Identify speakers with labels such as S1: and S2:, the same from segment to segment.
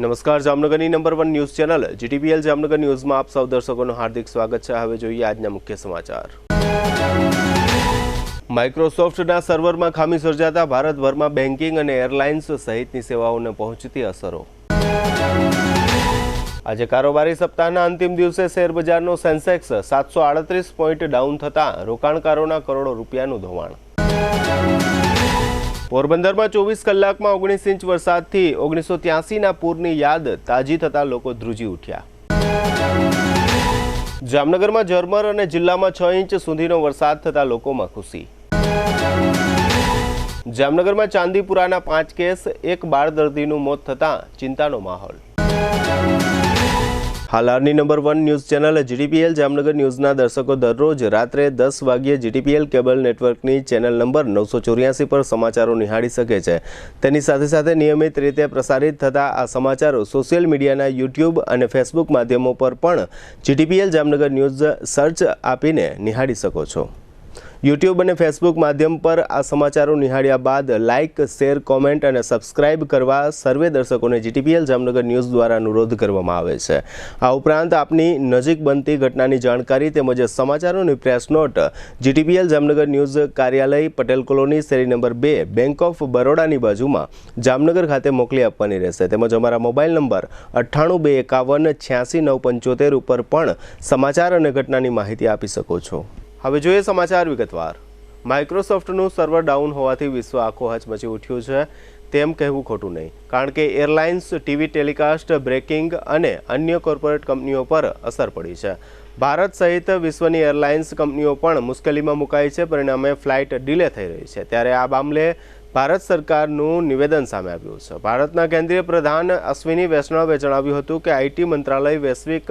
S1: નમસ્કાર, જામનગરની number 1 news channel GTPL Jamnagar ન્યૂઝમાં આપ સૌ દર્શકોનું હાર્દિક સ્વાગત છે। હવે જોઈએ આજના મુખ્ય સમાચાર। માઇક્રોસોફ્ટના સર્વરમાં ખામી સર્જાતા ભારતભરમાં બેન્કિંગ અને એરલાઇન્સ સહિતની સેવાઓને પહોંચતી અસરો। આજે કારોબારી સપ્તાહના અંતિમ દિવસે શેરબજારનો સેન્સેક્સ 738 પોઈન્ટ ડાઉન થતાં રોકાણકારોના કરોડો રૂપિયાનું ધોવાણ। પોરબંદરમાં 24 કલાકમાં 19 ઇંચ વરસાદથી 1983ના પૂરની યાદ તાજી થતા લોકો ધ્રુજી ઉઠ્યા। જામનગરમાં ઝરમર અને જિલ્લામાં 6 ઇંચ સુધીનો વરસાદ થતા લોકોમાં ખુશી। જામનગરમાં ચાંદીપુરાના 5 કેસ, એક બાળ દર્દીનું મોત થતાં ચિંતાનો માહોલ। હાલની number 1 news channel GTPL Jamnagar ન્યૂઝના દર્શકો દરરોજ રાત્રે 10 વાગ્યે જીટીપીએલ કેબલ નેટવર્કની ચેનલ નંબર 984 પર સમાચારો નિહાળી શકે છે। તેની સાથે સાથે નિયમિત રીતે પ્રસારિત થતા આ સમાચારો સોશિયલ મીડિયાના યુટ્યુબ અને ફેસબુક માધ્યમો પર પણ જીટીપીએલ જામનગર ન્યૂઝ સર્ચ આપીને નિહાળી શકો છો। યુટ્યુબ અને ફેસબુક માધ્યમ પર આ સમાચારો નિહાળ્યા બાદ લાઇક, શેર, કોમેન્ટ અને સબસ્ક્રાઇબ કરવા સર્વે દર્શકોને જીટીપીએલ જામનગર ન્યૂઝ દ્વારા અનુરોધ કરવામાં આવે છે। આ ઉપરાંત આપની નજીક બનતી ઘટનાની જાણકારી તેમજ સમાચારોની press note GTPL Jamnagar news કાર્યાલય, પટેલ કોલોની, શેરી નંબર 2, બેંક ઓફ બરોડાની બાજુમાં જામનગર ખાતે મોકલી આપવાની રહેશે। તેમજ અમારા મોબાઈલ નંબર 9821586975 ઉપર પણ સમાચાર અને ઘટનાની માહિતી આપી શકો છો। હવે જોઈએ સમાચાર વિગતવાર। માઇક્રોસોફ્ટનું સર્વર ડાઉન હોવાથી વિશ્વ આખો હચમચી ઉઠ્યું છે તેમ કહેવું ખોટું નહીં, કારણ કે એરલાઇન્સ, ટીવી ટેલિકાસ્ટ, બ્રેકિંગ અને અન્ય કોર્પોરેટ કંપનીઓ પર અસર પડી છે। ભારત સહિત વિશ્વની એરલાઇન્સ કંપનીઓ પણ મુશ્કેલીમાં મુકાઈ છે, પરિણામે ફ્લાઇટ ડિલે થઈ રહી છે। ત્યારે આ મામલે ભારત સરકારનું નિવેદન સામે આવ્યું છે। ભારતના કેન્દ્રીય પ્રધાન અશ્વિની વૈષ્ણવે જણાવ્યું હતું કે આઈટી મંત્રાલય વૈશ્વિક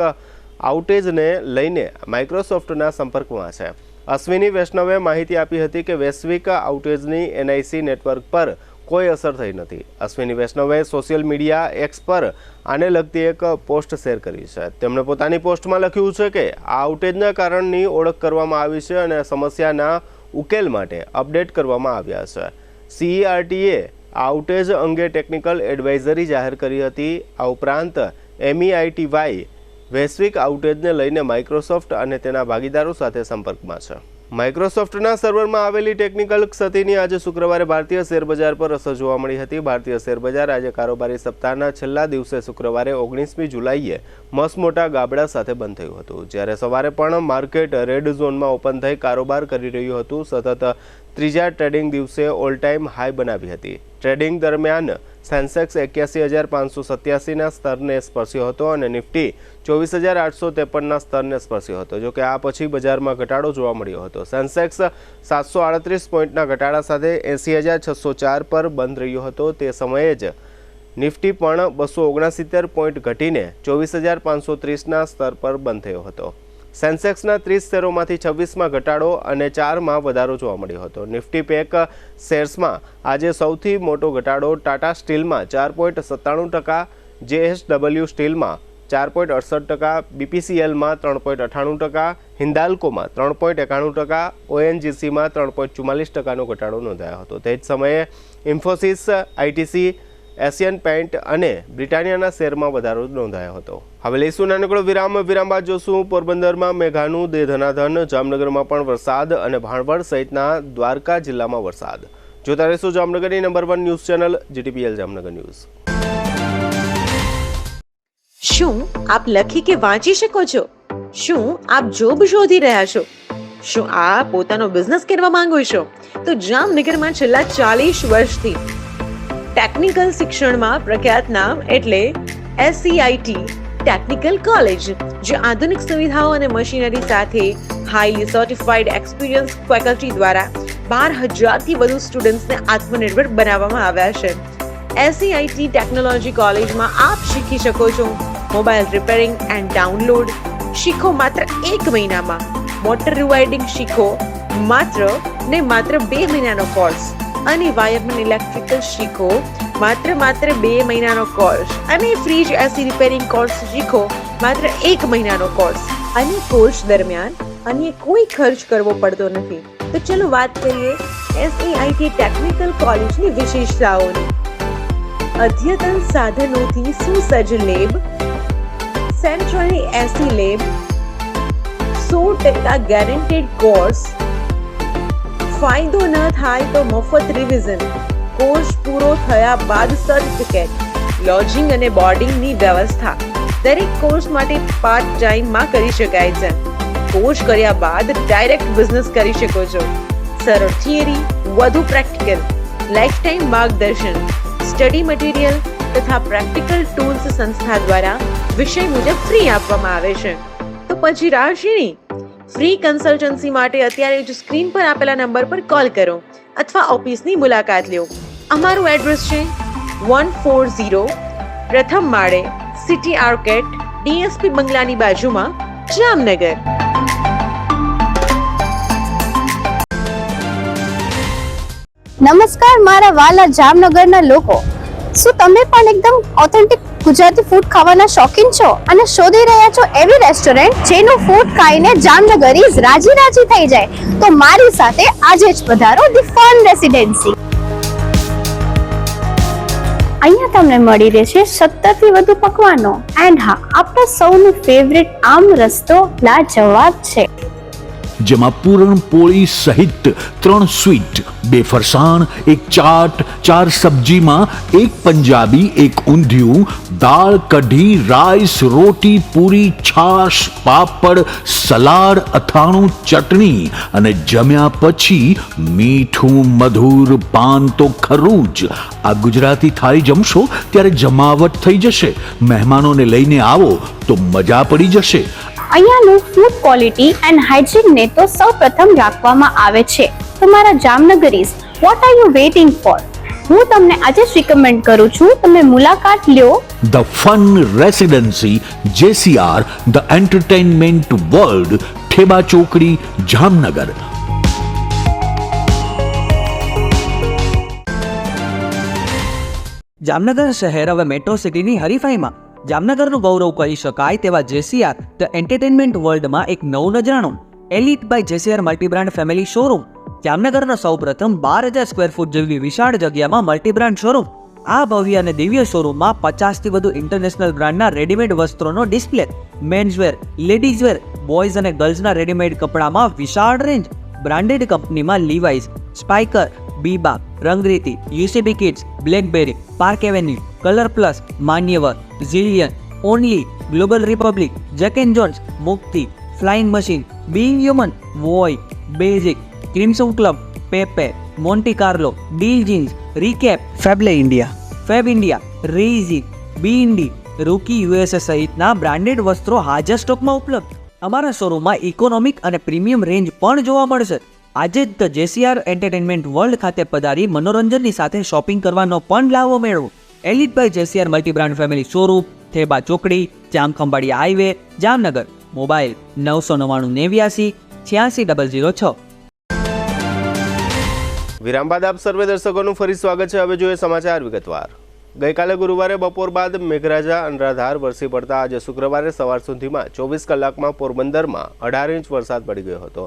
S1: આઉટેજને લઈને માઇક્રોસોફ્ટના સંપર્કમાં છે। અશ્વિની વૈષ્ણવે માહિતી આપી હતી કે વૈશ્વિક આઉટેજની એનઆઈસી નેટવર્ક પર કોઈ અસર થઈ નથી। અશ્વિની વૈષ્ણવે સોશિયલ મીડિયા એક્સ પર આને લગતી એક પોસ્ટ શેર કરી છે। તેમણે પોતાની પોસ્ટમાં લખ્યું છે કે આ આઉટેજના કારણની ઓળખ કરવામાં આવી છે અને સમસ્યાના ઉકેલ માટે અપડેટ કરવામાં આવ્યા છે। સીઈઆરટીએ આઉટેજ અંગે ટેકનિકલ એડવાઇઝરી જાહેર કરી હતી। આ ઉપરાંત MEITY વૈશ્વિક આઉટેજને લઈને માઇક્રોસોફ્ટ અને તેના ભાગીદારો સાથે સંપર્કમાં છે। માઇક્રોસોફ્ટના સર્વરમાં આવેલી ટેકનિકલ ક્ષતિની આજે શુક્રવારે ભારતીય શેરબજાર પર અસર જોવા મળી હતી। ભારતીય શેરબજાર આજે કારોબારી સપ્તાહના છેલ્લા દિવસે શુક્રવારે 19મી જુલાઈએ મસમોટા ગાબડા સાથે બંધ થયું હતું। જ્યારે સવારે પણ માર્કેટ રેડ ઝોનમાં ઓપન થઈ કારોબાર કરી રહ્યું હતું। સતત ત્રીજા ટ્રેડિંગ દિવસે ઓલ ટાઈમ હાઈ બનાવી હતી। ટ્રેડિંગ દરમિયાન સેન્સેક્સ 81,587ના સ્તરને સ્પર્શ્યો હતો અને નિફ્ટી 24,853ના સ્તરને સ્પર્શ્યો હતો। જોકે આ પછી બજારમાં ઘટાડો જોવા મળ્યો હતો। સેન્સેક્સ 738 પોઈન્ટના ઘટાડા સાથે 80,604 પર બંધ રહ્યો હતો। તે સમયે જ નિફ્ટી પણ 269 પોઈન્ટ ઘટીને 24,530ના સ્તર પર બંધ થયો હતો। સેન્સેક્સના 30 શેરોમાંથી 26માં ઘટાડો અને 4માં વધારો જોવા મળ્યો હતો। નિફ્ટી પેક શેર્સમાં આજે સૌથી મોટો ઘટાડો ટાટા સ્ટીલમાં 4.97%, JSW સ્ટીલમાં 4.68%, BPCLમાં 3.98%, હિન્દાલ્કોમાં 3.91%, ONGCમાં 3.44%નો ઘટાડો નોંધાયો હતો। તે જ સમયે ઇન્ફોસિસ, ITC, એશિયન પેઇન્ટ અને બ્રિટાનિયાના શેરમાં વધારો નોંધાયો હતો। હવે લઈશું નાનકડો વિરામ બાદ જોશું પોરબંદરમાં મેઘાનું દે ધનાધન, જામનગરમાં પણ વરસાદ અને ભાણવડ સહિતના દ્વારકા જિલ્લામાં વરસાદ। જોતા રહીશું જામનગરની number 1 news channel GTPL Jamnagar news.
S2: શું આપ લખી કે વાંચી શકો છો? શું આપ જોબ શોધી રહ્યા છો? શું આપ પોતાનો બિઝનેસ કરવા માંગો છો? તો જામનગરમાં છેલ્લા 40 વર્ષથી ટેકનિકલ શિક્ષણમાં પ્રખ્યાત નામ એટલે SCIT ટેકનિકલ કોલેજ, જે આધુનિક સુવિધાઓ અને મશીનરી સાથે હાઈલી સર્ટિફાઈડ એક્સપિરિયન્સ ફેકલ્ટી દ્વારા 12,000થી વધુ સ્ટુડન્ટ્સને આત્મનિર્ભર બનાવવામાં આવ્યા છે। SCIT ટેકનોલોજી કોલેજમાં આપ શીખી શકો છો મોબાઈલ રિપેરિંગ એન્ડ ડાઉનલોડ, શીખો માત્ર 1 મહિનામાં। મોટર રિવાઇડિંગ શીખો માત્ર 2 મહિનાનો કોર્સ અને વાયરમેન ઇલેક્ટ્રિકલ શીખો માત્ર 2 મહિનાનો કોર્સ અને ફ્રીજ એસી રિપેરિંગ કોર્સ શીખો માત્ર 1 મહિનાનો કોર્સ અને કોર્સ દરમિયાન અન્ય કોઈ ખર્ચ કરવો પડતો નથી। તો ચલો વાત કરીએ SCIT ટેકનિકલ કોલેજની વિશેષતાઓની। અદ્યતન સાધનોથી સુસજ્જ લેબ, સેન્ટ્રલી એસી લેબ, 100% ગેરંટેડ કોર્સ, ફાયદો ન થાય તો મફત રિવિઝન, કોર્સ પૂરો થયા બાદ સર્ટિફિકેટ, લોજિંગ અને બોર્ડિંગની વ્યવસ્થા. દરેક કોર્સ માટે પાર્ટ ટાઈમમાં કરી શકાય છે. કોર્સ કર્યા બાદ ડાયરેક્ટ બિઝનેસ કરી શકો છો. સરળ થિયરી, વધુ પ્રેક્ટિકલ, લાઈફ ટાઈમ માર્ગદર્શન, સ્ટડી મટીરિયલ તથા પ્રેક્ટિકલ ટૂલ્સ સંસ્થા દ્વારા વિષય મુજબ ફ્રી આપવામાં આવે છે. તો પછી રાહ શેની? ફ્રી કન્સલ્ટન્સી માટે અત્યારે જ સ્ક્રીન પર આપેલા નંબર પર કોલ કરો અથવા ઓફિસની મુલાકાત લો. અમારું એડ્રેસ છે 140 પ્રથમ માળે, સિટી આર્કેટ, ડીએસપી બંગલાની બાજુમાં, જામનગર.
S3: નમસ્કાર મારા વાલા જામનગરના લોકો, શું તમે પણ એકદમ ઓથેન્ટિક ગુજરાતી ફૂડ ખાવાના શોખીન છો અને શોધી રહ્યા છો એવી રેસ્ટોરન્ટ જેનું ફૂડ ખાઈને જામનગરીઝ રાજી રાજી થઈ જાય? તો મારી સાથે આજે જ પધારો ધી ફન રેસિડેન્સી. અહીંયા તમને મળી રહેશે 70 થી વધુ પકવાનો એન્ડ હા, આપણા સૌનું ફેવરેટ આમ રસ્તો લાજવાબ છે,
S4: જેમાં પૂરણપોળી સહિત 3 સ્વીટ, 2 ફરસાણ, 1 ચાટ, 4 સબ્જીમાં 1 પંજાબી, 1 ઊંધિયું, દાળ, કઢી, રાઈસ, રોટી, પૂરી, છાશ, પાપડ, સલાડ, અથાણું, ચટણી અને જમ્યા પછી મીઠું મધુર પાન તો ખરું જ. આ ગુજરાતી થાળી જમશો ત્યારે જમાવટ થઈ જશે. મહેમાનોને લઈને આવો તો મજા પડી જશે.
S3: અહીંયાનું ફૂડ ક્વોલિટી એન્ડ હાઇજીનને તો સૌપ્રથમ રાખવામાં આવે છે. તમારા Jamnagaris, what are you waiting for? હું તમને આજે જ રિકમેન્ડ કરું છું, તમે મુલાકાત લ્યો
S4: the fun residency, JCR, the entertainment world, Theba ચોકડી, જામનગર.
S5: જામનગર શહેર હવે મેટ્રો સિટીની હરીફાઈમાં જામનગરનું ગૌરવ કરી શકાય તેવા JCR ધ એન્ટરટેનમેન્ટ વર્લ્ડમાં એક નવું નજરાણું Elite by JCR multibrand family showroom. જામનગરના સૌપ્રથમ 12,000 સ્ક્વેર ફૂટ જેવી વિશાળ જગ્યામાં મલ્ટીબ્રાન્ડ શોરૂમ. આ ભવ્ય અને દિવ્ય શોરૂમમાં 50 થી વધુ ઇન્ટરનેશનલ બ્રાન્ડના રેડીમેડ વસ્ત્રોનો ડિસ્પ્લે, મેન્સવેર, લેડીઝવેર, બોયઝ અને ગર્લ્સના રેડીમેડ કપડામાં વિશાળ રેન્જ. બ્રાન્ડેડ કંપનીમાં Levi's, Spykar, Biba, Rangriti, UCB Kids, BlackBerry, Park Avenue, Colour Plus, Manyavar, Zillion, Only, Global Republic, Jack and Jones, Mukti, Flying Machine, Being Human, Voi, Basic, Crimson Club, Pepe, Monte Carlo, Deal Jeans, Recap, FabAlley India, Fab India, રેઝી, બીઇન્ડી, Rookie USA સહિતના branded વસ્ત્રો હાજર સ્ટોકમાં ઉપલબ્ધ. અમારા શોરૂમમાં economic અને પ્રીમિયમ રેન્જ પણ જોવા મળશે. આજે જ ધ JCR એન્ટરટેનમેન્ટ વર્લ્ડ ખાતે પધારી મનોરંજનની સાથે શોપિંગ કરવાનો પણ લાવો મેળવો. Elite by JCR multibrand family showroom, Theba ચોકડી, જામખંભાળિયા હાઈવે, જામનગર. મોબાઈલ 999 86 006.
S1: વિરામ બાદ આપ સર્વે દર્શકોનું ફરી સ્વાગત છે. હવે જોઈએ સમાચાર વિગતવાર. ગઈકાલે ગુરુવારે બપોર બાદ મેઘરાજા અનરાધાર વરસી પડતા આજે શુક્રવારે સવાર સુધીમાં 24 કલાકમાં પોરબંદરમાં 18 ઇંચ વરસાદ પડી ગયો હતો.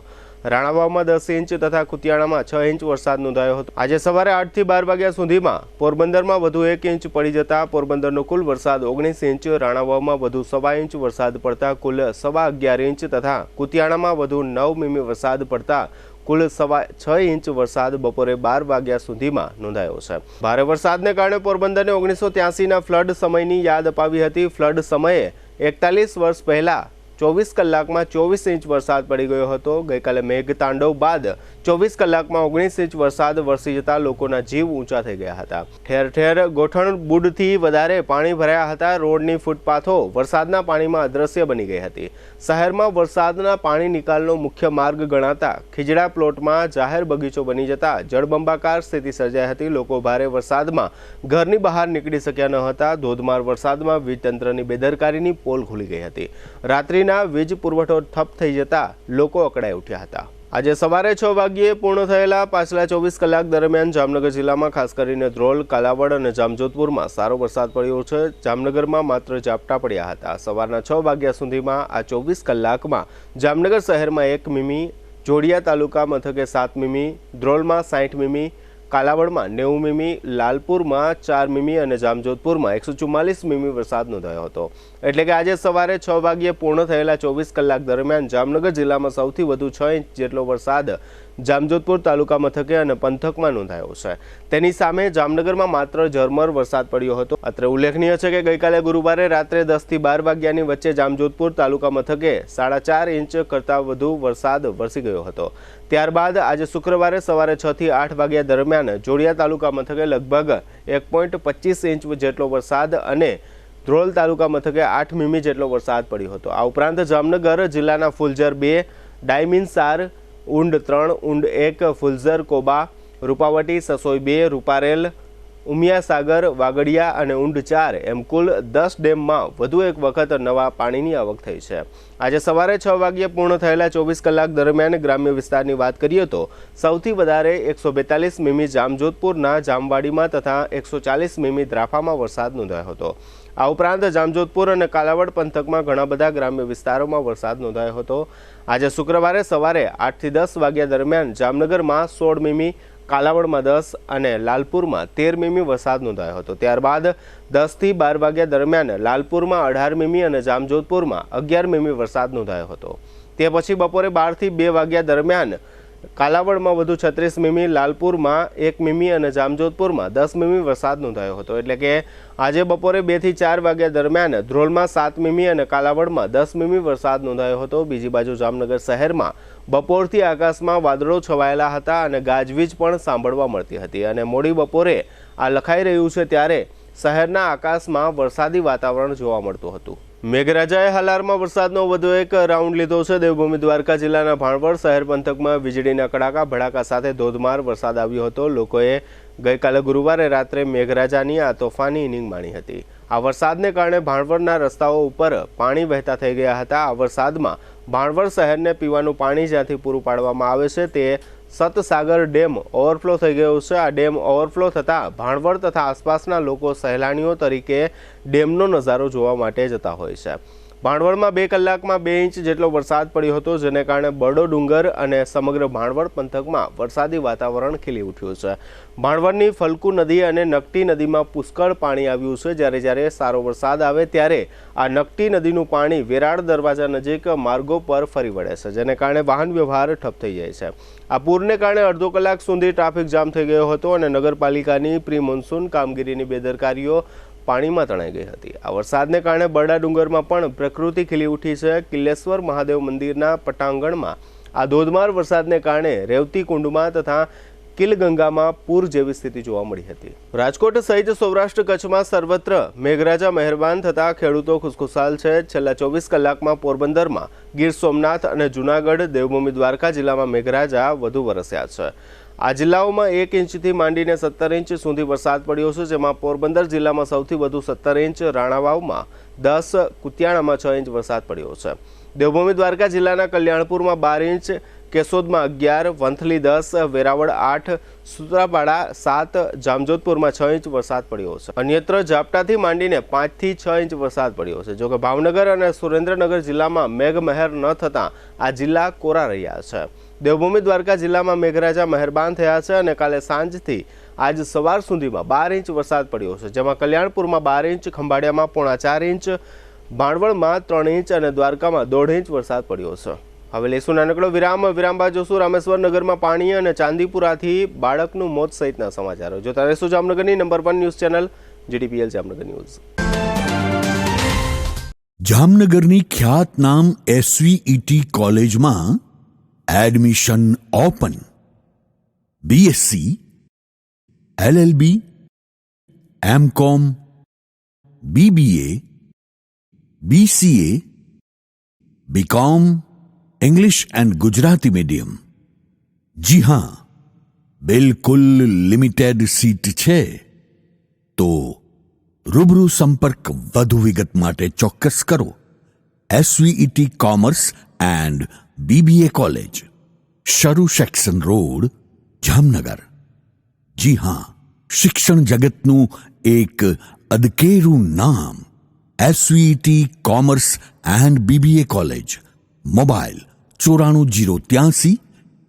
S1: રાણાવાવમાં 10 ઇંચ તથા કુતિયાણામાં 6 ઇંચ વરસાદ નોંધાયો હતો. આજે સવારે 8 થી 12 વાગ્યા સુધીમાં પોરબંદરમાં વધુ 1 ઇંચ પડી જતા પોરબંદરનો કુલ વરસાદ 19 ઇંચ, રાણાવાવમાં વધુ 1.25 ઇંચ વરસાદ પડતા કુલ 11.25 ઇંચ તથા કુતિયાણામાં વધુ 9 મીમી વરસાદ પડતા કુલ 6 ઇંચ વરસાદ બપોરે 12 વાગ્યા સુધીમાં નોંધાયો છે. ભારે વરસાદને કારણે પોરબંદરને 1983ના ફ્લડ સમયની યાદ અપાવી હતી. ફ્લડ સમયે 41 વર્ષ પહેલા 24 કલાકમાં 24 ઇંચ વરસાદ પડી ગયો હતો. ગઈકાલે મેઘતાંડવ બાદ 24 કલાકમાં 19 ઇંચ વરસાદ વરસી જતા લોકોના જીવ ઊંચા થઈ ગયા હતા. ઠેર ઠેર ગોઠણ બુડથી વધારે પાણી ભરાયા હતા. રોડની ફૂટપાથો વરસાદના પાણીમાં અદ્રશ્ય બની ગઈ હતી. શહેરમાં વરસાદના પાણી નિકાલનો મુખ્ય માર્ગ ગણાતા ખીજડા પ્લોટમાં જાહેર બગીચો બની જતા જળબંબાકાર સ્થિતિ સર્જાઈ હતી. લોકો ભારે વરસાદમાં ઘરની બહાર નીકળી શક્યા ન હતા. ધોધમાર વરસાદમાં વીજતંત્રની બેદરકારીની પોલ ખુલી ગઈ હતી. રાત્રિના વીજ પુરવઠો ઠપ થઈ જતા લોકો અકળાઈ ઉઠ્યા હતા. આજે સવારે 6 વાગ્યે પૂર્ણ થયેલા પાછલા 24 કલાક દરમિયાન જામનગર જિલ્લામાં ખાસ કરીને ધ્રોલ, કાલાવડ અને જામજોધપુરમાં સારો વરસાદ પડ્યો છે. જામનગરમાં માત્ર ઝાપટા પડ્યા હતા. સવારના 6 વાગ્યા સુધીમાં આ 24 કલાકમાં જામનગર શહેરમાં 1 મીમી, જોડિયા તાલુકા મથકે 7 મીમી, ધ્રોલમાં 60 મીમી, કાલાવડમાં 90 મીમી, લાલપુરમાં 4 મીમી અને જામજોધપુરમાં 144 મીમી વરસાદ નોંધાયો હતો. એટલે કે આજે સવારે 6 વાગ્યે પૂર્ણ થયેલા 24 કલાક દરમિયાન જામનગર જિલ્લામાં સૌથી વધુ 6 ઇંચ જેટલો વરસાદ જામજોધપુર તાલુકા મથકે અને પંથકમાં નોંધાયો છે. તેની સામે જામનગરમાં માત્ર ઝરમર વરસાદ પડ્યો હતો. અત્રે ઉલ્લેખનીય છે કે ગઈકાલે ગુરુવારે રાત્રે 10 થી 12 વાગ્યાની વચ્ચે જામજોધપુર તાલુકા મથકે 4.5 ઇંચ કરતાં વધુ વરસાદ વરસી ગયો હતો. ત્યારબાદ આજે શુક્રવારે સવારે 6 થી 8 વાગ્યા દરમિયાન જોડિયા તાલુકા મથકે લગભગ 1.25 ઇંચ જેટલો વરસાદ અને ધ્રોલ તાલુકા મથકે 8 મીમી જેટલો વરસાદ પડ્યો હતો. આ ઉપરાંત જામનગર જિલ્લાના ફુલઝર 2, ડાયમિનસાર, ઊંડ 3, ઊંડ 1, ફુલઝર, કોબા, રૂપાવટી, સસોઈ 2, રૂપારેલ, ઉમિયાસાગર, વાગડિયા અને ઊંડ 4 એમ કુલ 10 ડેમમાં વધુ એક વખત નવા પાણીની આવક થઈ છે. આજે સવારે 6 વાગ્યે પૂર્ણ થયેલા 24 કલાક દરમિયાન ગ્રામ્ય વિસ્તારની વાત કરીએ તો સૌથી વધારે 142 મીમી જામજોધપુરના જામવાડીમાં તથા 140 મીમી દ્રાફામાં વરસાદ નોંધાયો હતો. આ ઉપરાંત જામજોધપુર અને કાલાવડ પંથકમાં ઘણા બધા ગ્રામ્ય વિસ્તારોમાં વરસાદ નોંધાયો હતો. આજે શુક્રવારે સવારે 8 થી 10 વાગ્યા દરમિયાન જામનગરમાં 16 મીમી, કાલાવડમાં 10 અને લાલપુરમાં 13 મીમી વરસાદ નોંધાયો હતો. ત્યારબાદ 10 થી 12 વાગ્યા દરમિયાન લાલપુરમાં 18 મીમી અને જામજોધપુરમાં 11 મીમી વરસાદ નોંધાયો હતો. તે પછી બપોરે 12 થી 2 વાગ્યા દરમિયાન કાલાવડમાં વધુ 36 મીમી, લાલપુરમાં 1 મીમી અને જામજોધપુરમાં 10 મીમી વરસાદ નોંધાયો હતો. એટલે કે આજે બપોરે 2 થી 4 વાગ્યા દરમિયાન ધ્રોલમાં 7 મીમી અને કાલાવડમાં 10 મીમી વરસાદ નોંધાયો હતો. બીજી બાજુ જામનગર શહેરમાં બપોરથી આકાશમાં વાદળો છવાયેલા હતા અને ગાજવીજ પણ સાંભળવા મળતી હતી અને મોડી બપોરે આ લખાઈ રહ્યું છે ત્યારે શહેરના આકાશમાં વરસાદી વાતાવરણ જોવા મળતું હતું. મેઘરાજાએ હાલારમાં વરસાદનો વધુ એક રાઉન્ડ લીધો છે. દેવભૂમિ દ્વારકા જિલ્લાના ભાણવડ શહેર પંથકમાં વીજળીના કડાકા ભડાકા સાથે ધોધમાર વરસાદ આવ્યો હતો. લોકોએ ગઈકાલે ગુરુવારે રાત્રે મેઘરાજાની આ તોફાની ઇનિંગ માણી હતી. આ વરસાદને કારણે ભાણવડના રસ્તાઓ ઉપર પાણી વહેતા થઈ ગયા હતા. આ વરસાદમાં ભાણવડ શહેરને પીવાનું પાણી જ્યાંથી પૂરું પાડવામાં આવે છે તે સતસાગર ડેમ ઓવરફ્લો થઈ ગયો છે. આ ડેમ ઓવરફ્લો થતાં ભાણવડ તથા આસપાસના લોકો સહેલાણીઓ તરીકે ડેમનો નજારો જોવા માટે જતા હોય છે. ભાણવડમાં 2 કલાકમાં 2 ઇંચ જેટલો વરસાદ પડ્યો હતો, જેને કારણે બરડો ડુંગર અને સમગ્ર ભાણવડ પંથકમાં વરસાદી વાતાવરણ ખીલી ઉઠ્યું છે. ભાણવડની ફલકુ નદી અને નકટી નદીમાં પુષ્કળ પાણી આવ્યું છે. જ્યારે સારો વરસાદ આવે ત્યારે આ નકટી નદીનું પાણી વેરાળ દરવાજા નજીક માર્ગો પર ફરી વળે છે, જેને કારણે વાહન વ્યવહાર ઠપ થઈ જાય છે. આ પૂરને કારણે અડધો કલાક સુધી ટ્રાફિક જામ થઈ ગયો હતો અને નગરપાલિકાની પ્રી મોન્સૂન કામગીરીની બેદરકારીઓ પાણીમાં તણાઈ ગઈ હતી. આ વરસાદને કારણે બરડા ડુંગરમાં પણ પ્રકૃતિ ખીલી ઉઠી છે. કિલ્લેશ્વર મહાદેવ મંદિરના પટાંગણમાં આ ધોધમાર વરસાદને કારણે રેવતી કુંડમાં તથા કિલગંગામાં પૂર જેવી સ્થિતિ જોવા મળી હતી. રાજકોટ સહિત સૌરાષ્ટ્ર કચ્છમાં સર્વત્ર મેઘરાજા મહેરબાન થતા ખેડૂતો ખુશખુશાલ છે. છેલ્લા 24 કલાકમાં પોરબંદરમાં, ગીર સોમનાથ અને જૂનાગઢ, દેવભૂમિ દ્વારકા જિલ્લામાં મેઘરાજા વધુ વરસ્યા છે. આ જિલ્લાઓમાં 1 ઇંચથી માંડીને 17 ઇંચ સુધી વરસાદ પડ્યો છે, જેમાં પોરબંદર જિલ્લામાં સૌથી વધુ 17 ઇંચ, રાણાવાવમાં 10, કુતિયાણામાં 6 ઇંચ વરસાદ પડ્યો છે. દેવભૂમિ દ્વારકા જિલ્લાના કલ્યાણપુરમાં 12 ઇંચ, કેશોદમાં 11, વંથલી 10, વેરાવળ 8, સુત્રાપાડા 7, જામજોધપુરમાં 6 ઇંચ વરસાદ પડ્યો છે. અન્યત્ર ઝાપટાથી માંડીને 5 થી 6 ઇંચ વરસાદ પડ્યો છે. જોકે ભાવનગર અને સુરેન્દ્રનગર જિલ્લામાં મેઘમહેર ન થતાં આ જિલ્લા કોરા રહ્યા છે. દેવભૂમિ દ્વારકા જિલ્લામાં મેઘરાજા મહેરબાન થયા છે અને કાલે સાંજથી આજ સવાર સુધીમાં 12 ઇંચ વરસાદ પડ્યો છે, જેમાં કલ્યાણપુરમાં 12 ઇંચ, ખંભાળિયામાં 4.5 ઇંચ, ભાણવડમાં 3 ઇંચ અને દ્વારકામાં 1.5 ઇંચ વરસાદ પડ્યો છે. હવે લેશું નાનકડો વિરામ બાદ જોશું રામેશ્વર નગરમાં પાણી અને ચાંદીપુરાથી બાળકનું મોત સહિતના સમાચારો. જોતા રહેશું જામનગરની number 1 news channel GTPL Jamnagar news.
S4: જામનગરની ખ્યાતનામ SVET કોલેજમાં admission open. BSc, LLB, MCom, BBA, BCA, BCom, English and Gujarati medium. जी हाँ, बिल्कुल लिमिटेड सीट छे. तो रूबरू संपर्क વધુ વિગત માટે ચોક્કસ કરો. SVET commerce and BBA college, શરૂ સેક્શન રોડ, જામનગર. જી હા, શિક્ષણ જગતનું એક અદકેરું નામ SVET commerce and BBA college. Mobile 94 083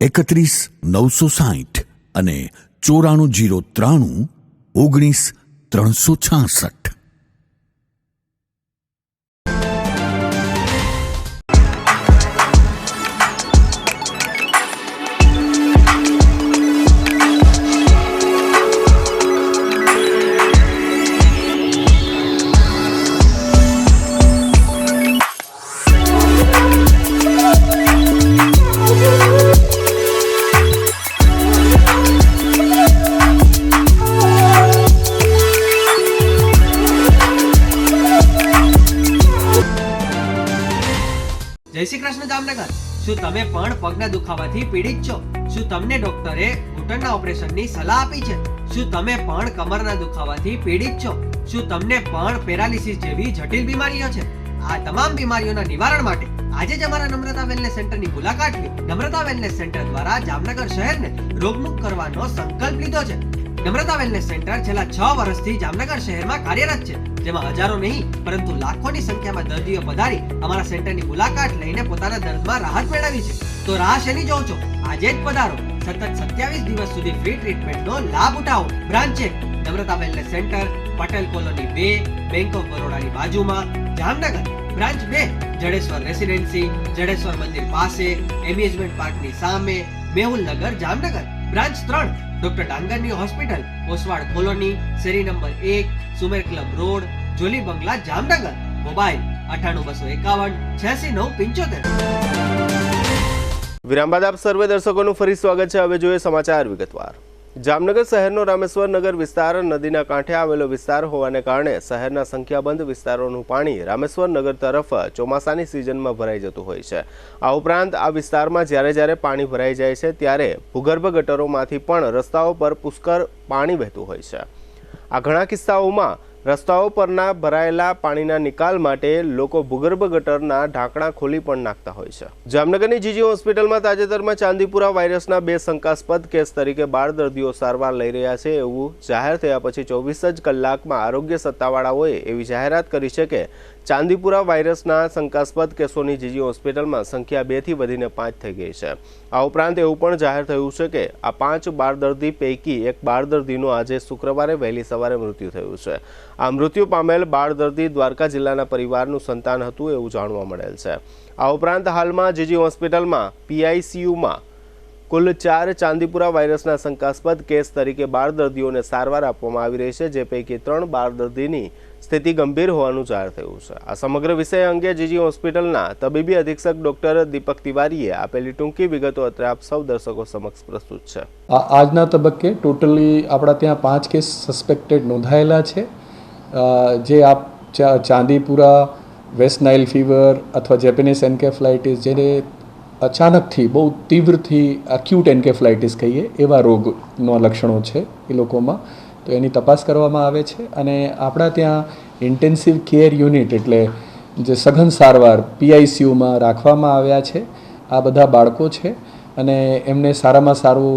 S4: 31 960 અને 940319
S5: જય શ્રી કૃષ્ણ જામનગર. શું તમે પણ પગના દુખાવાથી પીડિત છો? શું તમને ડોક્ટરે ઘૂંટણના ઓપરેશનની સલાહ આપી છે? શું તમે પણ કમરના દુખાવાથી પીડિત છો? શું તમને પણ પેરાલિસિસ જેવી જટિલ બીમારીઓ છે? આ તમામ બીમારીઓના નિવારણ માટે આજે જ અમારા નમ્રતા વેલનેસ સેન્ટરની મુલાકાત લો. નમ્રતા વેલનેસ સેન્ટર દ્વારા જામનગર શહેરને રોગમુક્ત કરવાનો સંકલ્પ લીધો છે. નમ્રતા વેલનેસ સેન્ટર છેલ્લા 6 વર્ષથી જામનગર શહેરમાં કાર્યરત છે, જેમાં હજારો નહીં પરંતુ લાખોની સંખ્યામાં દર્દીઓ પધારી અમારા સેન્ટરની મુલાકાત લઈને પોતાના દર્દમાં રાહત મેળવી છે. તો રાહ શેની જોવો છો? આજે જ પધારો. સતત 27 દિવસ સુધી ફ્રી ટ્રીટમેન્ટનો લાભ ઉઠાવો. Branch 1 Namrata wellness centre, Patel colony 2, bank of બરોડાની બાજુમાં, જામનગર. બ્રાન્ચ 2 જડેશ્વર રેસિડેન્સી, જડેશ્વર મંદિર પાસે, એમ્યુઝમેન્ટ પાર્કની સામે, મેહુલનગર, જામનગર. બ્રાન્ચ 3 ડોક્ટર ડાંગરની હોસ્પિટલ, ઓસવાડ કોલોની, શેરી number 1, Sumer club road, Jolly બંગલા, જામનગર. મોબાઈલ 98 251 86 975.
S1: વિરામ બાદ આપ સર્વે દર્શકોનું ફરી સ્વાગત છે. હવે જોઈએ સમાચાર વિગતવાર. જામનગર શહેરનો રામેશ્વર નગર વિસ્તાર નદીના કાંઠે આવેલો વિસ્તાર હોવાને કારણે શહેરના સંખ્યાબંધ વિસ્તારોનું પાણી રામેશ્વર નગર તરફ ચોમાસાની સિઝનમાં ભરાઈ જતું હોય છે. આ ઉપરાંત આ વિસ્તારમાં જ્યારે પાણી ભરાઈ જાય છે ત્યારે ભૂગર્ભ ગટરોમાંથી પણ રસ્તાઓ પર પુષ્કળ પાણી વહેતું હોય છે. આ ઘણા કિસ્સાઓમાં રસ્તાઓ પરના ભરાયેલા પાણીના નિકાલ માટે લોકો ભૂગર્ભ ગટરના ઢાંકણા ખોલી પણ નાખતા હોય છે. જામનગરની જીજી હોસ્પિટલમાં તાજેતરમાં ચાંદીપુરા વાયરસના 2 શંકાસ્પદ કેસ તરીકે 12 દર્દીઓ સારવાર લઈ રહ્યા છે એવું જાહેર થયા પછી 24 જ કલાકમાં આરોગ્ય સત્તાવાળાઓએ એવી જાહેરાત કરી છે કે ચાંદીપુરા વાયરસના શંકાસ્પદ કેસોની જીજી હોસ્પિટલમાં સંખ્યા 2 થી વધીને 5 થઈ ગઈ છે. આ ઉપરાંત એવું પણ જાહેર થયું છે કે આ 5 12 દર્દી પૈકી એક 12 દર્દીનું આજે શુક્રવારે વહેલી સવારે મૃત્યુ થયું છે. આ મૃત્યુ પામેલ 12 દર્દી દ્વારકા જિલ્લાના પરિવારનું સંતાન હતું એવું જાણવા મળેલ છે. આ ઉપરાંત હાલમાં જીજી હોસ્પિટલમાં પીઆઈસીયુમાં કુલ 4 ચાંદીપુરા વાયરસના શંકાસ્પદ કેસ તરીકે 12 દર્દીઓને સારવાર આપવામાં આવી રહી છે, જે પૈકી 3 12 દર્દીની સ્થિતિ ગંભીર હોવાનું જાહેર થયું છે. આ સમગ્ર વિષય અંગે જીજી હોસ્પિટલના તબીબી અધિક્ષક ડોક્ટર દીપક તિવારીએ આપેલી ટૂંકી વિગતો અત્રે આપ સૌ દર્શકો સમક્ષ પ્રસ્તુત છે.
S6: આજના તબક્કે ટોટલી આપણા ત્યાં 5 કેસ સસ્પેક્ટેડ નોંધાયેલા છે, જે આપ ચાંદીપુરા, વેસ્ટ નાઇલ ફીવર અથવા જેપેનિઝ એન્કેફલાઇટિસ, જેને અચાનકથી બહુ તીવ્રથી એક્યુટ એન્કેફલાઇટિસ કહીએ એવા રોગનો લક્ષણો છે એ લોકોમાં, તો એની તપાસ કરવામાં આવે છે. અને આપણા ત્યાં ઇન્ટેન્સિવ કેર યુનિટ એટલે જે સઘન સારવાર પીઆઈસીયુમાં રાખવામાં આવ્યા છે. આ બધા બાળકો છે અને એમને સારામાં સારું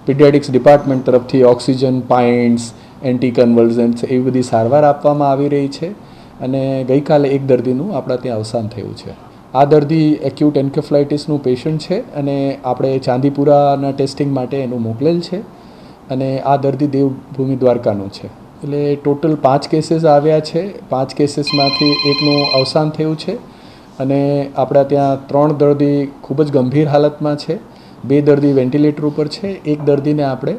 S6: પીડિયાટિક્સ ડિપાર્ટમેન્ટ તરફથી ઓક્સિજન, પાઇન્ટ્સ, એન્ટી કન્વલ્ઝન્ટ્સ એવી બધી સારવાર આપવામાં આવી રહી છે. અને ગઈકાલે એક દર્દીનું આપણા ત્યાં અવસાન થયું છે. આ દર્દી એક્યુટ એન્કેફલાઇટિસનું પેશન્ટ છે અને આપણે ચાંદીપુરાના ટેસ્ટિંગ માટે એનું મોકલેલ છે. અને આ દર્દી દેવભૂમિ દ્વારકાનું છે. એટલે ટોટલ 5 કેસીસ આવ્યા છે. 5 કેસીસમાંથી એકનું અવસાન થયું છે અને આપણા ત્યાં 3 દર્દી ખૂબ જ ગંભીર હાલતમાં છે. 2 દર્દી વેન્ટિલેટર ઉપર છે. એક દર્દીને આપણે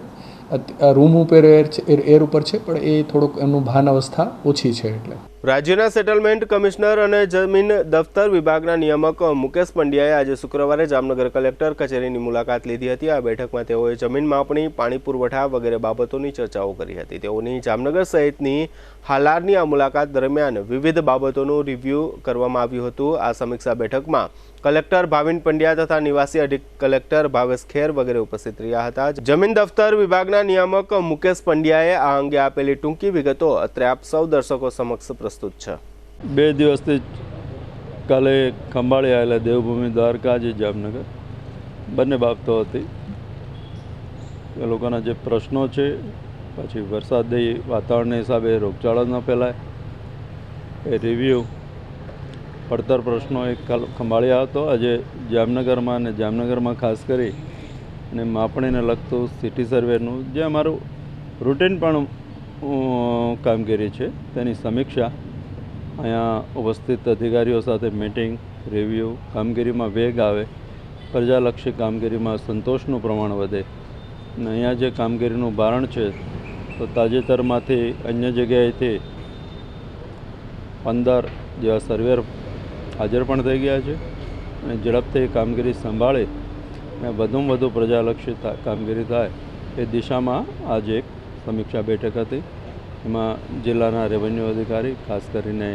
S6: રૂમ ઉપર એર ઉપર છે, પણ એ થોડુંક એમનું ભાન અવસ્થા ઓછી છે. એટલે
S1: રાજ્યના સેટલમેન્ટ કમિશનર અને જમીન દફતર વિભાગના નિયામક મુકેશ પંડ્યાએ આજે શુક્રવારે જામનગર કલેક્ટર કચેરીની મુલાકાત લીધી હતી. આ બેઠકમાં તેઓએ જમીન માપણી, પાણી પુરવઠા વગેરે બાબતોની ચર્ચાઓ કરી હતી. તેઓની જામનગર સહિતની હાલારની આ મુલાકાત દરમિયાન વિવિધ બાબતોનું રિવ્યૂ કરવામાં આવ્યું હતું. આ સમીક્ષા બેઠકમાં કલેક્ટર ભાવિન પંડ્યા તથા નિવાસી અધિક કલેક્ટર ભાવેશ ખેર વગેરે ઉપસ્થિત રહ્યા હતા. જમીન દફતર વિભાગના નિયામક મુકેશ પંડ્યાએ આ અંગે આપેલી ટૂંકી વિગતો અત્રે આપ સૌ દર્શકો સમક્ષ પ્રસ્તુત છે.
S7: 2 દિવસથી કાલે ખંભાળી આવેલા દેવભૂમિ દ્વારકા જે જામનગર, બંને બાબતો હતી. એ લોકોના જે પ્રશ્નો છે, પછી વરસાદી વાતાવરણના હિસાબે રોગચાળો ન ફેલાય એ રિવ્યૂ, પડતર પ્રશ્નો એક ખંભાળી આવતો. આજે જામનગરમાં અને જામનગરમાં ખાસ કરી ને માપણીને લગતું સિટી સર્વેનું જે અમારું રૂટીન પણ કામગીરી છે તેની સમીક્ષા અહીંયા ઉપસ્થિત અધિકારીઓ સાથે મીટિંગ રિવ્યૂ, કામગીરીમાં વેગ આવે, પ્રજાલક્ષી કામગીરીમાં સંતોષનું પ્રમાણ વધે. અને અહીંયા જે કામગીરીનું ભારણ છે તો તાજેતરમાંથી અન્ય જગ્યાએથી 15 જેવા સર્વેર હાજર પણ થઈ ગયા છે અને ઝડપથી કામગીરી સંભાળી અને વધુમાં વધુ પ્રજાલક્ષી કામગીરી થાય એ દિશામાં આજે એક સમીક્ષા બેઠક હતી. એમાં જિલ્લાના રેવન્યુ અધિકારી, ખાસ કરીને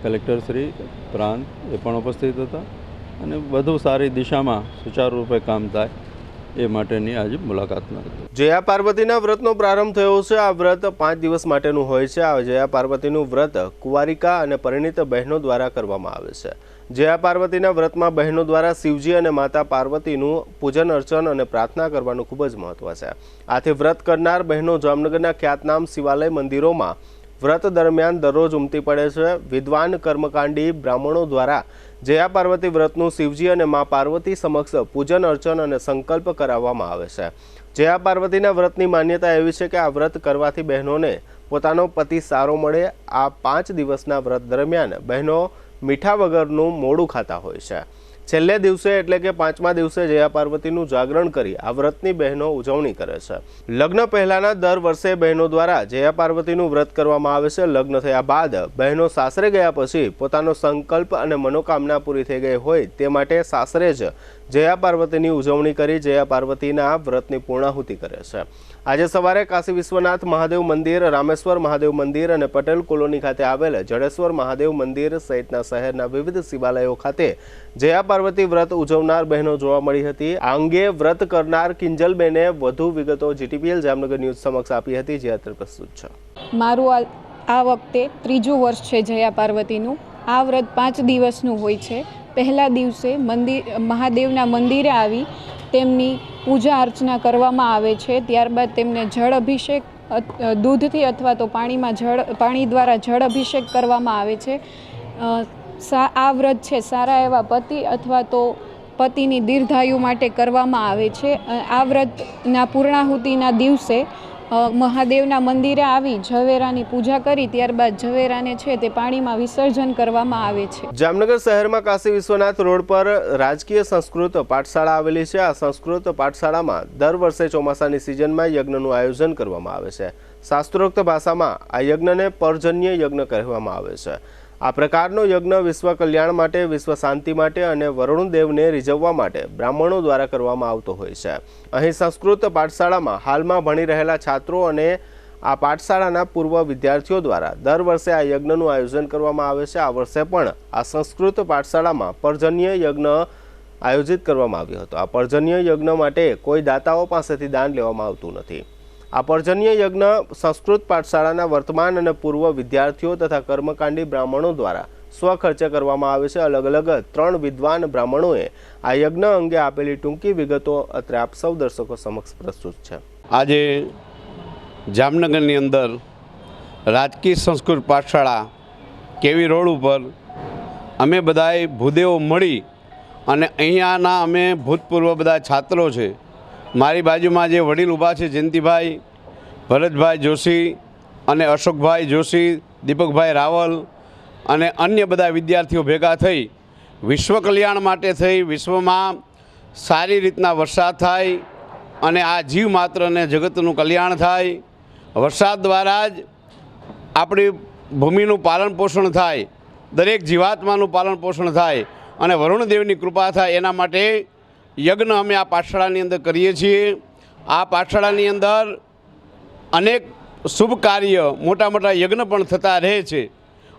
S7: કલેક્ટરશ્રી, પ્રાંત એ પણ ઉપસ્થિત હતા અને વધુ સારી દિશામાં સુચારુ રૂપે કામ થાય એ માટેની આજે મુલાકાતમાં હતી.
S1: જયા પાર્વતીના વ્રતનો પ્રારંભ થયો છે. આ વ્રત 5 દિવસ માટેનું હોય છે. આ જયા પાર્વતીનું વ્રત કુંવારિકા અને પરિણીત બહેનો દ્વારા કરવામાં આવે છે. જયા પાર્વતીના વ્રતમાં બહેનો દ્વારા શિવજી અને માતા પાર્વતીનું પૂજન અર્ચન અને પ્રાર્થના કરવાનું ખૂબ જ મહત્વ છે. આથી વ્રત કરનાર બહેનો જામનગરના ખ્યાતનામ શિવાલય મંદિરોમાં વ્રત દરમિયાન દરરોજ ઉમટી પડે છે. વિદ્વાન કર્મકાંડી બ્રાહ્મણો દ્વારા જયા પાર્વતી વ્રતનું શિવજી અને મા પાર્વતી સમક્ષ પૂજન અર્ચન અને સંકલ્પ કરાવવામાં આવે છે. જયા પાર્વતીના વ્રતની માન્યતા એવી છે કે આ વ્રત કરવાથી બહેનોને પોતાનો પતિ સારો મળે. આ 5 દિવસના વ્રત દરમિયાન બહેનો મીઠા વગરનું મોડું ખાતા હોય છે. છેલ્લે દિવસે એટલે કે 5મા દિવસે જયા પાર્વતીનું જાગરણ કરી આ વ્રતની બહેનો ઉજવણી કરે છે. લગ્ન પહેલાના દર વર્ષે બહેનો દ્વારા જયા પાર્વતીનું વ્રત કરવામાં આવે છે. લગ્ન થયા બાદ બહેનો સાસરે ગયા પછી પોતાનો સંકલ્પ અને મનોકામના પૂરી થઈ ગઈ હોય તે માટે સાસરે જ જયા પાર્વતીની ઉજવણી કરી જયા પાર્વતીના વ્રતની પૂર્ણાહુતિ કરે છે. આજે સવારે કાશી વિશ્વનાથ મહાદેવ મંદિર, રામેશ્વર મહાદેવ મંદિર અને પટેલ કોલોની ખાતે આવેલ જડેશ્વર મહાદેવ મંદિર સહિતના શહેરના વિવિધ શિવાલયો ખાતે જયા પાર્વતી વ્રત ઉજવનાર બહેનો જોવા મળી હતી. આ અંગે વ્રત કરનાર કિંજલબેને વધુ વિગતો GTPL જામનગર ન્યૂઝ સમક્ષ આપી હતી, જે અત્રે પ્રસ્તુત છે.
S8: મારું આ વખતે 3જું વર્ષ છે જયા પાર્વતીનું. આ વ્રત 5 દિવસનું હોય છે. પહેલા દિવસે મહાદેવના મંદિરે આવી તેમની પૂજા અર્ચના કરવામાં આવે છે. ત્યારબાદ તેમને જળ અભિષેક દૂધથી અથવા તો પાણી દ્વારા જળ અભિષેક કરવામાં આવે છે. આ વ્રત છે સારા એવા પતિ અથવા તો પતિની દીર્ઘાયુ માટે કરવામાં આવે છે. આ વ્રતના પૂર્ણાહુતિના દિવસે મહાદેવના મંદિરે આવી ઝવેરાની પૂજા કરી ત્યારબાદ ઝવેરાને છે તે પાણીમાં વિસર્જન કરવામાં આવે છે.
S1: જામનગર શહેરમાં કાશી વિશ્વનાથ રોડ પર રાજકીય સંસ્કૃત પાઠશાળા આવેલી છે. આ સંસ્કૃત પાઠશાળામાં દર વર્ષે ચોમાસાની સિઝનમાં યજ્ઞનું આયોજન કરવામાં આવે છે. શાસ્ત્રોક્ત ભાષામાં આ યજ્ઞને પર્જન્ય યજ્ઞ કહેવામાં આવે છે. આ પ્રકારનો યજ્ઞ વિશ્વ કલ્યાણ માટે, વિશ્વ શાંતિ માટે અને વરુણ દેવને રીઝવવા માટે બ્રાહ્મણો દ્વારા કરવામાં આવતો હોય છે. અહીં સંસ્કૃત પાઠશાળામાં હાલમાં ભણી રહેલા છાત્રો અને આ પાઠશાળાના પૂર્વ વિદ્યાર્થીઓ દ્વારા દર વર્ષે આ યજ્ઞનું આયોજન કરવામાં આવે છે. આ વર્ષે પણ આ સંસ્કૃત પાઠશાળામાં પર્જન્ય યજ્ઞ આયોજિત કરવામાં આવ્યો હતો. આ પર્જન્ય યજ્ઞ માટે કોઈ દાતાઓ પાસેથી દાન લેવામાં આવતું નથી. આ પર્જન્ય યજ્ઞ સંસ્કૃત પાઠશાળાના વર્તમાન અને પૂર્વ વિદ્યાર્થીઓ તથા કર્મકાંડી બ્રાહ્મણો દ્વારા સ્વખર્ચે કરવામાં આવે છે. અલગ અલગ 3 વિદ્વાન બ્રાહ્મણોએ આ યજ્ઞ અંગે આપેલી ટૂંકી વિગતો અત્રે આપ સૌ દર્શકો સમક્ષ પ્રસ્તુત છે.
S9: આજે જામનગરની અંદર રાજકીય સંસ્કૃત પાઠશાળા કેવી રોડ ઉપર અમે બધાએ ભૂદેવો મળી અને અહીંયાના અમે ભૂતપૂર્વ બધા છાત્રો છે. મારી બાજુમાં જે વડીલ ઊભા છે, જયંતિભાઈ, ભરતભાઈ જોશી અને અશોકભાઈ જોશી, દીપકભાઈ રાવલ અને અન્ય બધા વિદ્યાર્થીઓ ભેગા થઈ વિશ્વ કલ્યાણ માટે થઈ, વિશ્વમાં સારી રીતના વરસાદ થાય અને આ જીવ માત્રને જગતનું કલ્યાણ થાય. વરસાદ દ્વારા જ આપણી ભૂમિનું પાલન પોષણ થાય, દરેક જીવાત્માનું પાલન પોષણ થાય અને વરુણદેવની કૃપા થાય. એના માટે યજ્ઞ અમે આ પાઠશાળાની અંદર કરીએ છીએ. આ પાઠશાળાની અંદર અનેક શુભ કાર્ય, મોટા મોટા યજ્ઞ પણ થતા રહે છે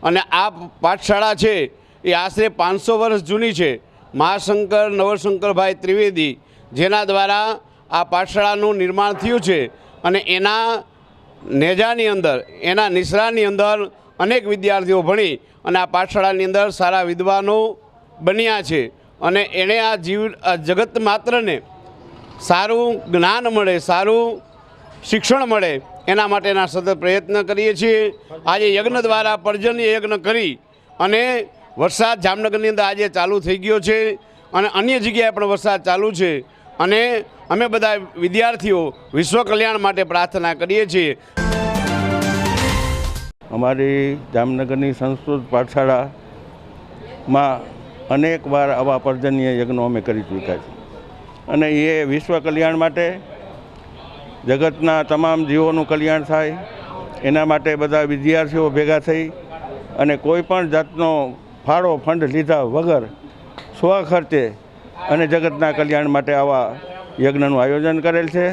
S9: અને આ પાઠશાળા છે એ આશરે 500 વર્ષ જૂની છે. મહાશંકર નવશંકરભાઈ ત્રિવેદી જેના દ્વારા આ પાઠશાળાનું નિર્માણ થયું છે અને એના નેજાની અંદર, એના નિસરાની અંદર અનેક વિદ્યાર્થીઓ ભણી અને આ પાઠશાળાની અંદર સારા વિદ્વાનો બન્યા છે અને એણે આ જગત માત્રને સારું જ્ઞાન મળે, સારું શિક્ષણ મળે એના માટેના સતત પ્રયત્ન કરીએ છીએ. આજે યજ્ઞ દ્વારા પર્જન્ય યજ્ઞ કરી અને વરસાદ જામનગરની અંદર આજે ચાલુ થઈ ગયો છે અને અન્ય જગ્યાએ પણ વરસાદ ચાલુ છે અને અમે બધા વિદ્યાર્થીઓ વિશ્વ કલ્યાણ માટે પ્રાર્થના કરીએ છીએ.
S10: અમારી જામનગરની સંસ્કૃત પાઠશાળામાં અનેક વાર આવા પર્જન્ય યજ્ઞો અમે કરી ચૂક્યા છીએ અને એ વિશ્વ કલ્યાણ માટે, જગતના તમામ જીવોનું કલ્યાણ થાય એના માટે બધા વિદ્યાર્થીઓ ભેગા થઈ અને કોઈ પણ જાતનો ફાળો ફંડ લીધા વગર સ્વખર્ચે અને જગતના કલ્યાણ માટે આવા યજ્ઞનું આયોજન કરેલ છે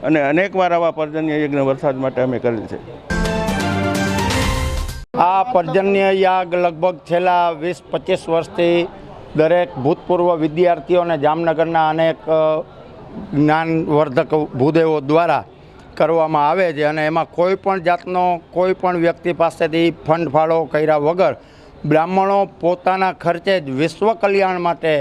S10: અને અનેકવાર આવા પર્જન્ય યજ્ઞ વરસાદ માટે અમે કરેલ છે.
S11: આ પર્જન્ય યાગ લગભગ છેલ્લા 20-25 વર્ષથી દરેક ભૂતપૂર્વ વિદ્યાર્થીઓ અને જામનગરના અનેક જ્ઞાનવર્ધક ભૂદેવો દ્વારા કરવામાં આવે છે અને એમાં કોઈ પણ જાતનો કોઈ પણ વ્યક્તિ પાસેથી ફંડ ફાળો કર્યા વગર બ્રાહ્મણો પોતાના ખર્ચે જ વિશ્વ કલ્યાણ માટે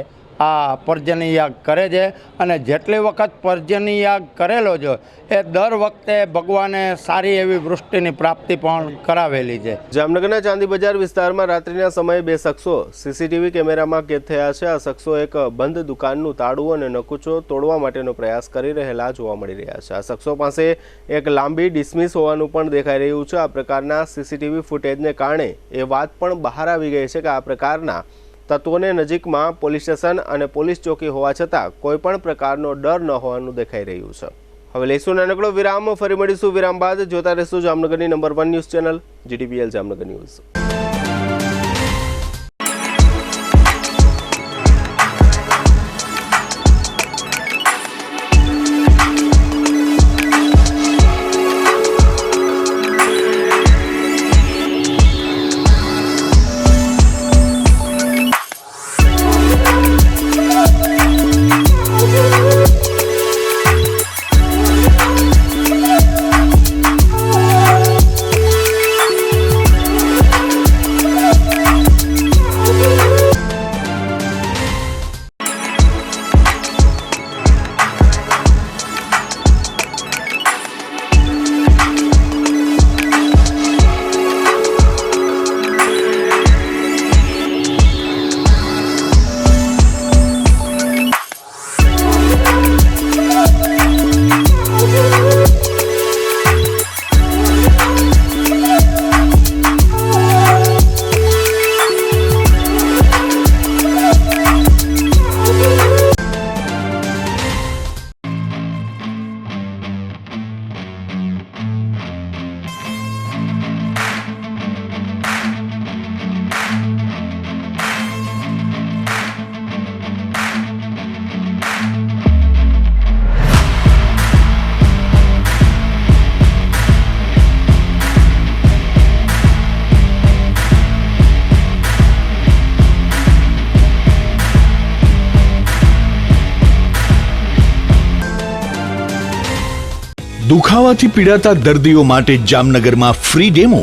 S11: આ પર્જન્ય યાગ કરે છે અને જેટલી વખત પર્જન્ય યાગ કરેલો છે એ દર વખતે ભગવાને સારી એવી વૃષ્ટિની પ્રાપ્તિ પણ કરાવેલી છે.
S1: જામનગરના ચાંદી બજાર વિસ્તારમાં રાત્રિના સમયે બે શખ્સો સીસીટીવી કેમેરામાં કેદ થયા છે. આ શખ્સો એક બંધ દુકાનનું તાળું અને નકુચો તોડવા માટેનો પ્રયાસ કરી રહેલા જોવા મળી રહ્યા છે. આ શખ્સો પાસે એક લાંબી ડિસમિસ હોવાનું પણ દેખાઈ રહ્યું છે. આ પ્રકારના સીસીટીવી ફૂટેજને કારણે એ વાત પણ બહાર આવી ગઈ છે કે આ પ્રકારના તત્વોને નજીકમાં પોલીસ સ્ટેશન અને પોલીસ ચોકી હોવા છતાં કોઈ પણ પ્રકારનો ડર ન હોવાનું દેખાઈ રહ્યું છે. હવે લઈશું નાનકડો વિરામ, ફરી મળીશું વિરામ બાદ. જોતા રહેશું જામનગરની number 1 news channel GTPL Jamnagar news.
S4: દુખાવાથી પીડાતા દર્દીઓ માટે જામનગરમાં free demo.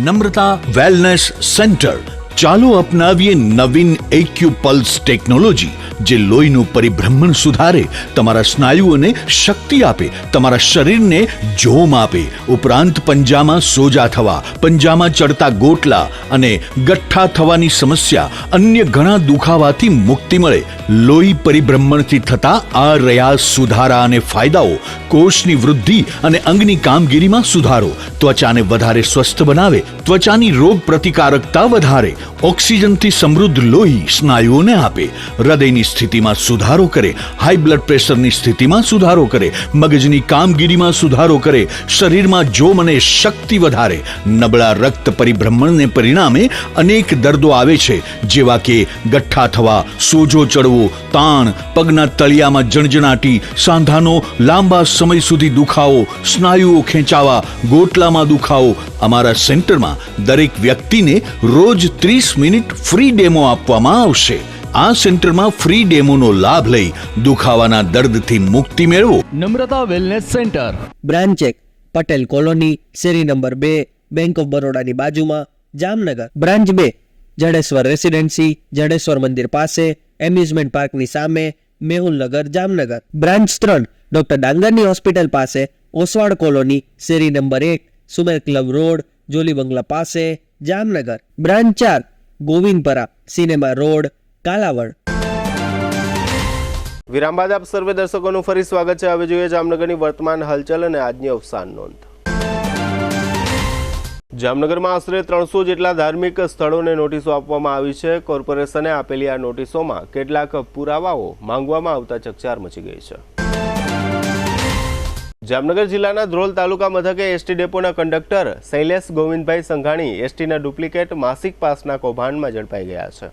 S4: Namrata wellness centre. ચાલો અપનાવીએ નવીન એક્યુ પલ્સ ટેકનોલોજી, જે લોહીનું પરિભ્રમણ સુધારે, તમારા સ્નાયુઓને શક્તિ આપે, તમારા શરીરને જોમ આપે. ઉપરાંત પંજામાં સોજા થવા, પંજામાં ચડતા ગોટલા અને ગઠ્ઠા થવાની સમસ્યા, અન્ય ઘણા દુખાવાથી મુક્તિ મળે. લોહી પરિભ્રમણથી થતા આ રહ્યા સુધારા અને ફાયદાઓ. કોષની વૃદ્ધિ અને અંગની કામગીરીમાં સુધારો, ત્વચાને વધારે સ્વસ્થ બનાવે, ત્વચાની રોગ પ્રતિકારકતા વધારે, ઓક્સિજનથી સમૃદ્ધ લોહી સ્નાયુઓને આપે, હૃદયની સ્થિતિમાં સુધારો કરે, હાઈ બ્લડ પ્રેશરની સ્થિતિમાં સુધારો કરે, મગજની કામગીરીમાં સુધારો કરે, શરીરમાં જોમ અને શક્તિ વધારે. નબળા રક્ત પરિભ્રમણને પરિણામે અનેક દર્દો આવે છે, જેવા કે ગઠ્ઠા થવા, સોજો ચડવો, તાણ, પગના તળિયામાં જણજણાટી, સાંધાનો લાંબા સમય સુધી દુખાવો, સ્નાયુઓ ખેંચાવા, ગોટલામાં દુખાવો. અમારા સેન્ટરમાં દરેક વ્યક્તિને રોજ 30 મિનિટ ફ્રી ડેમો આપવામાં આવશે. આ સેન્ટરમાં ફ્રી ડેમોનો લાભ લઈ દુખાવાના દર્દથી મુક્તિ મેળવો.
S12: Namrata wellness centre,
S5: branch 1 Patel colony, શેરી નંબર 2, બેંક ઓફ બરોડાની બાજુમાં, જામનગર. બ્રાન્ચ 2 જડેશ્વર રેસિડેન્સી, જડેશ્વર મંદિર પાસે, એમ્યુઝમેન્ટ પાર્કની સામે, મેહુલનગર, જામનગર. બ્રાન્ચ 3 ડોક્ટર ડાંગરની હોસ્પિટલ પાસે, ઓસવાડ કોલોની, શેરી number 1, Sumer club road, Jolly બંગલા પાસે, Jamnagar. Branch 4 Govindpara, cinema road, Kalavad.
S1: વિરામ બાદ આપ સર્વે દર્શકોનું ફરી સ્વાગત છે. હવે જોઈએ જામનગરની વર્તમાન હલચલ અને આજની અવસાન નોંધ. જામનગરમાં આશરે 300 જેટલા ધાર્મિક સ્થળોને નોટિસો આપવામાં આવી છે. કોર્પોરેશને આપેલી આ નોટિસોમાં કેટલાક પુરાવાઓ માંગવામાં આવતા ચકચાર મચી ગઈ છે. જામનગર જિલ્લાના ધ્રોલ તાલુકા મથકે એસટી ડેપોના કંડક્ટર શૈલેષ ગોવિંદભાઈ સંઘાણી એસટીના ડુપ્લિકેટ માસિક પાસના કૌભાંડમાં ઝડપાઈ ગયા છે.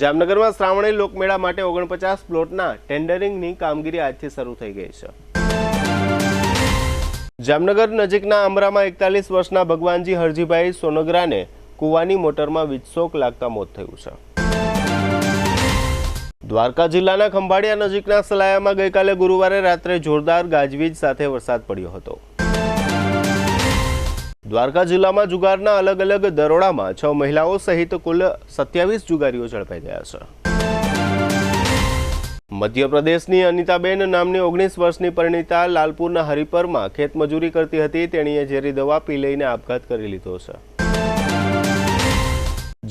S1: જામનગરમાં શ્રાવણી લોકમેળા માટે 49 પ્લોટના ટેન્ડરિંગની કામગીરી આજથી શરૂ થઈ ગઈ છે. જામનગર નજીકના અમરામાં 41 વર્ષના ભગવાનજી હરજીભાઈ સોનગરાને કૂવાની મોટરમાં વીજશોક લાગતા મોત થયું છે. દ્વારકા જિલ્લાના ખંભાળિયા નજીકના સલાયામાં ગઈકાલે ગુરુવારે રાત્રે જોરદાર ગાજવીજ સાથે વરસાદ પડ્યો હતો. દ્વારકા જિલ્લામાં જુગારના અલગ અલગ દરોડામાં 6 મહિલાઓ સહિત કુલ 27 જુગારીઓ ઝડપાઈ ગયા છે. મધ્યપ્રદેશની અનિતાબેન નામની 19 વર્ષની પરિણીતા લાલપુરના હરિપરમાં ખેતમજૂરી કરતી હતી. તેણીએ ઝેરી દવા પી લઈને આપઘાત કરી લીધો છે.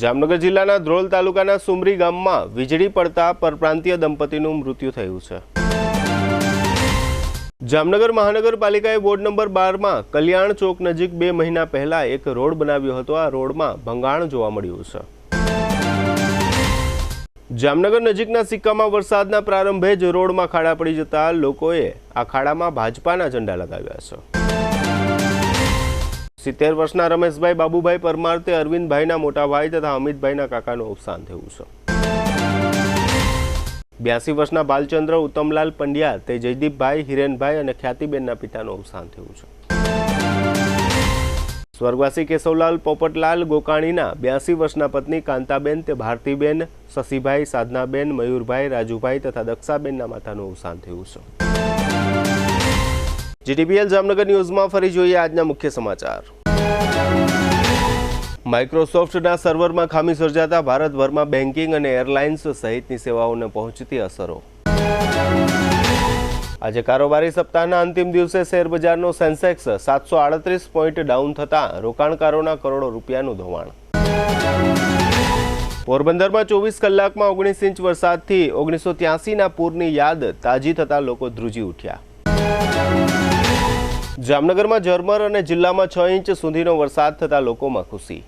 S1: જામનગર જિલ્લાના ધ્રોલ તાલુકાના સુમરી ગામમાં વીજળી પડતા પરપ્રાંતીય દંપતીનું મૃત્યુ થયું છે. જામનગર મહાનગરપાલિકાએ વોર્ડ નંબર 12માં કલ્યાણ ચોક નજીક 2 મહિના પહેલા એક રોડ બનાવ્યો હતો. આ રોડમાં ભંગાણ જોવા મળ્યું છે. જામનગર નજીકના સિક્કામાં વરસાદના પ્રારંભે જ રોડમાં ખાડા પડી જતા લોકોએ આ ખાડામાં ભાજપાના ઝંડા લગાવ્યા છે. 70 વર્ષના રમેશભાઈ બાબુભાઈ પરમાર તે અરવિંદભાઈના મોટા ભાઈ તથા અમિતભાઈના કાકાનું અવસાન થયું છે. 82 વર્ષના બાલચંદ્ર ઉત્તમલાલ પંડ્યા તે જયદીપભાઈ હિરેનભાઈ અને ખ્યાતિબેનના પિતાનું અવસાન થયું છે. સ્વર્ગવાસી કેશવલાલ પોપટલાલ ગોકાણીના 82 વર્ષના પત્ની કાંતાબેન તે ભારતીબેન, શશીભાઈ, સાધનાબેન, મયુરભાઈ, રાજુભાઈ તથા દક્ષાબેનના માતાનું અવસાન થયું છે. જીટીપીએલ જામનગર ન્યૂઝમાં ફરી જોઈએ આજના મુખ્ય સમાચાર. માઇક્રોસોફ્ટના સર્વરમાં ખામી સર્જાતા ભારતભરમાં બેન્કિંગ અને એરલાઇન્સ સહિતની સેવાઓને પહોંચતી અસરો. આજે કારોબારી સપ્તાહના અંતિમ દિવસે શેરબજારનો સેન્સેક્સ 738 પોઈન્ટ ડાઉન થતાં રોકાણકારોના કરોડો રૂપિયાનું ધોવાણ. પોરબંદરમાં 24 કલાકમાં 19 ઇંચ વરસાદથી 1983ના પૂરની યાદ તાજી થતાં લોકો ધ્રુજી ઉઠ્યા. જામનગરમાં ઝરમર અને જિલ્લામાં 6 ઇંચ સુધીનો વરસાદ થતાં લોકોમાં ખુશી.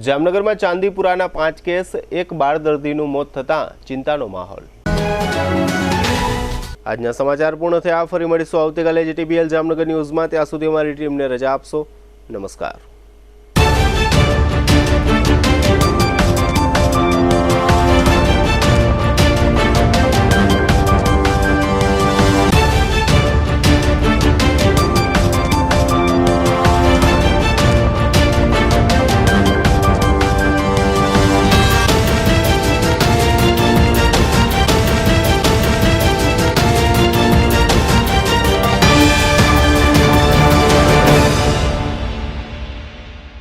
S1: જામનગરમાં ચાંદીપુરાના 5 કેસ, એક બાળ દર્દીનું મોત થતાં ચિંતાનો માહોલ. આજના સમાચાર પૂર્ણ થયા. ફરી મળીશું આવતીકાલે જીટીપીએલ જામનગર ન્યૂઝમાં. ત્યાં સુધી અમારી ટીમને રજા આપશો. નમસ્કાર.